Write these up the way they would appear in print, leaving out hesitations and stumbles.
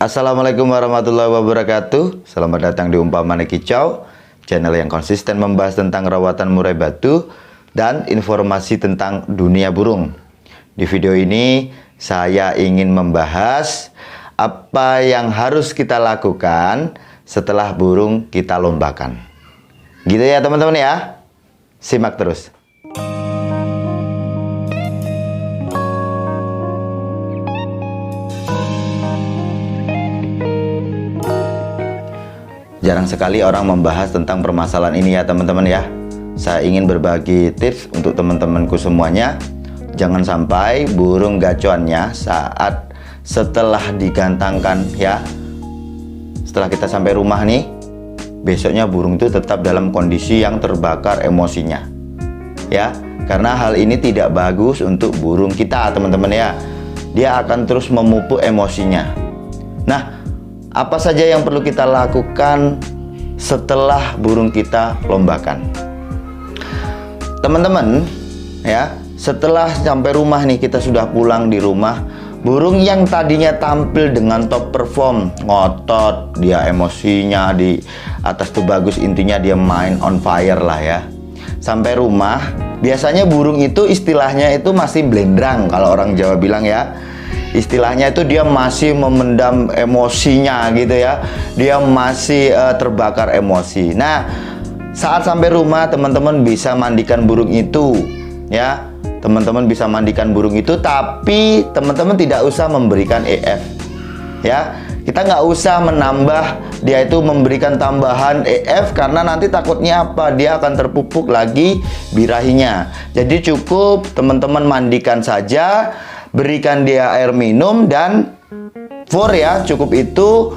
Assalamualaikum warahmatullahi wabarakatuh. Selamat datang di Umpamane Kicau, channel yang konsisten membahas tentang rawatan murai batu dan informasi tentang dunia burung. Di video ini saya ingin membahas apa yang harus kita lakukan setelah burung kita lombakan. Gitu ya teman-teman ya. Simak terus. Jarang sekali orang membahas tentang permasalahan ini ya teman-teman ya. Saya ingin berbagi tips untuk teman-temanku semuanya. Jangan sampai burung gacuannya saat setelah digantangkan ya, setelah kita sampai rumah nih, besoknya burung itu tetap dalam kondisi yang terbakar emosinya ya. Karena hal ini tidak bagus untuk burung kita teman-teman ya. Dia akan terus memupuk emosinya. Nah, apa saja yang perlu kita lakukan setelah burung kita lombakan? Teman-teman ya, setelah sampai rumah nih, kita sudah pulang di rumah, burung yang tadinya tampil dengan top perform, ngotot, dia emosinya di atas tuh bagus, intinya dia main on fire lah ya. Sampai rumah, biasanya burung itu istilahnya itu masih blendrang kalau orang Jawa bilang ya. Istilahnya itu dia masih memendam emosinya gitu ya. Dia masih terbakar emosi. Nah, saat sampai rumah teman-teman bisa mandikan burung itu ya. Teman-teman bisa mandikan burung itu, tapi teman-teman tidak usah memberikan EF ya. Kita nggak usah menambah dia itu memberikan tambahan EF, karena nanti takutnya apa? Dia akan terpupuk lagi birahinya. Jadi cukup teman-teman mandikan saja, berikan dia air minum dan fur ya, cukup itu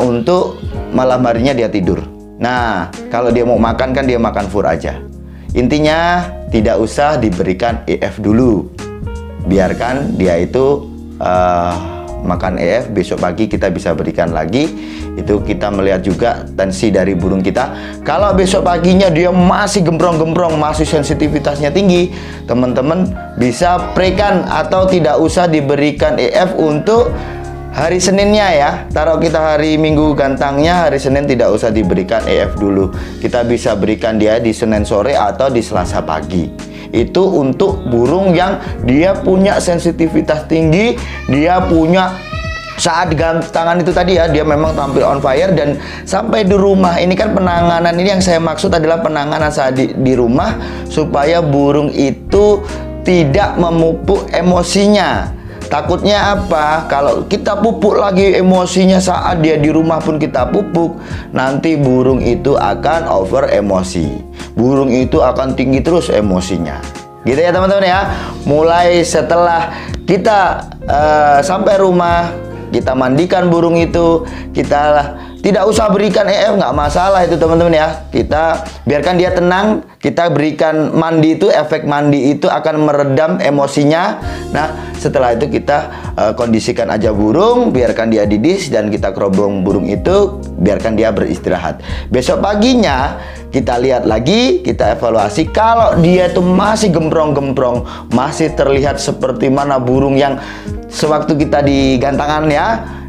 untuk malam harinya dia tidur. Nah, kalau dia mau makan kan dia makan fur aja. Intinya tidak usah diberikan EF dulu, biarkan dia itu makan EF, besok pagi kita bisa berikan lagi. Itu kita melihat juga tensi dari burung kita. Kalau besok paginya dia masih gemprong-gemprong, masih sensitivitasnya tinggi, teman-teman bisa prekan atau tidak usah diberikan EF untuk hari Seninnya ya. Taruh kita hari Minggu gantangnya, hari Senin tidak usah diberikan EF dulu. Kita bisa berikan dia di Senin sore atau di Selasa pagi. Itu untuk burung yang dia punya sensitivitas tinggi, dia punya saat gantangan itu tadi ya, dia memang tampil on fire. Dan sampai di rumah ini kan penanganan ini, yang saya maksud adalah penanganan saat di rumah, supaya burung itu tidak memupuk emosinya. Takutnya apa? Kalau kita pupuk lagi emosinya saat dia di rumah pun kita pupuk, nanti burung itu akan over emosi. Burung itu akan tinggi terus emosinya. Gitu ya teman-teman ya. Mulai setelah kita sampai rumah, kita mandikan burung itu, kita tidak usah berikan EF, nggak masalah itu teman-teman ya. Kita biarkan dia tenang, kita berikan mandi itu, efek mandi itu akan meredam emosinya. Nah, setelah itu kita kondisikan aja burung, biarkan dia didis, dan kita kerobong burung itu, biarkan dia beristirahat. Besok paginya kita lihat lagi, kita evaluasi. Kalau dia itu masih gemprong-gemprong, masih terlihat seperti mana burung yang sewaktu kita di gantangan ya,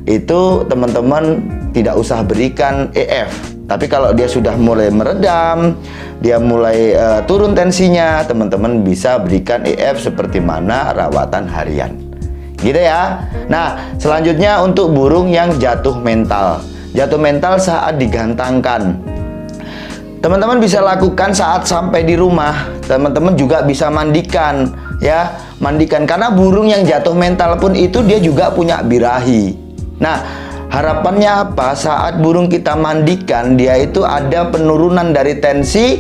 itu teman-teman tidak usah berikan EF. Tapi kalau dia sudah mulai meredam, dia mulai turun tensinya, teman-teman bisa berikan EF seperti mana rawatan harian. Gitu ya. Nah, selanjutnya untuk burung yang jatuh mental. Jatuh mental saat digantangkan, teman-teman bisa lakukan saat sampai di rumah. Teman-teman juga bisa mandikan ya, mandikan, karena burung yang jatuh mental pun itu dia juga punya birahi. Nah, harapannya apa? Saat burung kita mandikan, dia itu ada penurunan dari tensi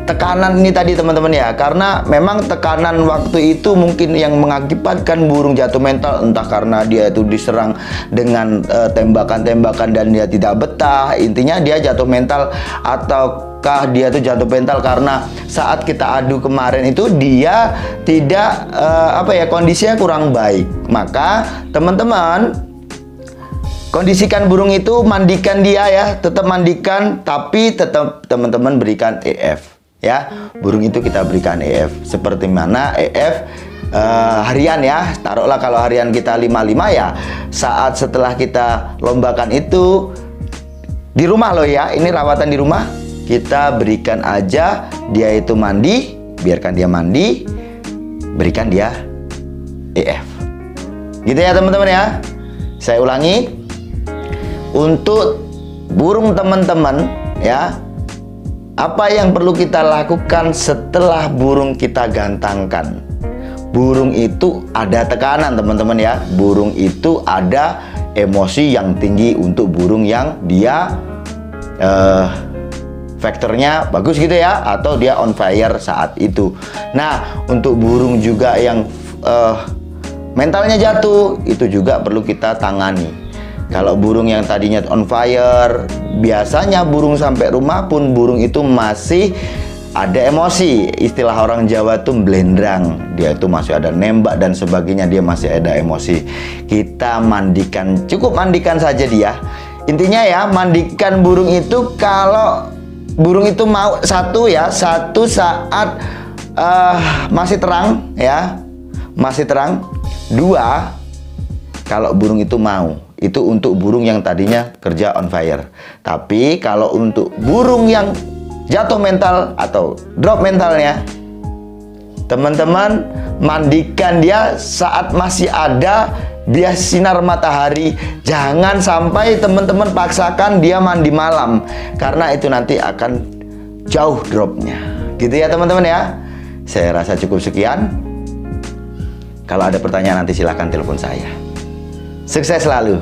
tekanan ini tadi teman-teman ya. Karena memang tekanan waktu itu mungkin yang mengakibatkan burung jatuh mental, entah karena dia itu diserang dengan tembakan-tembakan dan dia tidak betah. Intinya dia jatuh mental, ataukah dia tuh jatuh mental karena saat kita adu kemarin itu dia tidak kondisinya kurang baik. Maka teman-teman kondisikan burung itu, mandikan dia ya, tetap mandikan, tapi tetap teman-teman berikan EF ya. Burung itu kita berikan EF seperti mana EF harian ya. Taruhlah kalau harian kita 55 ya, saat setelah kita lombakan itu di rumah loh ya, ini rawatan di rumah, kita berikan aja dia itu mandi, biarkan dia mandi, berikan dia EF. Gitu ya teman-teman ya. Saya ulangi, untuk burung teman-teman ya, apa yang perlu kita lakukan setelah burung kita gantangkan? Burung itu ada tekanan teman-teman ya. Burung itu ada emosi yang tinggi untuk burung yang dia vektornya bagus gitu ya, atau dia on fire saat itu. Nah, untuk burung juga yang mentalnya jatuh, itu juga perlu kita tangani. Kalau burung yang tadinya on fire, biasanya burung sampai rumah pun burung itu masih ada emosi. Istilah orang Jawa tuh blendrang. Dia itu masih ada nembak dan sebagainya, dia masih ada emosi. Kita mandikan, cukup mandikan saja dia. Intinya ya, mandikan burung itu kalau burung itu mau satu saat masih terang ya, masih terang. Dua, kalau burung itu mau, itu untuk burung yang tadinya kerja on fire. Tapi kalau untuk burung yang jatuh mental atau drop mentalnya, teman-teman mandikan dia saat masih ada dia sinar matahari. Jangan sampai teman-teman paksakan dia mandi malam, karena itu nanti akan jauh dropnya. Gitu ya teman-teman ya. Saya rasa cukup sekian. Kalau ada pertanyaan nanti silahkan telepon saya. Sukses selalu.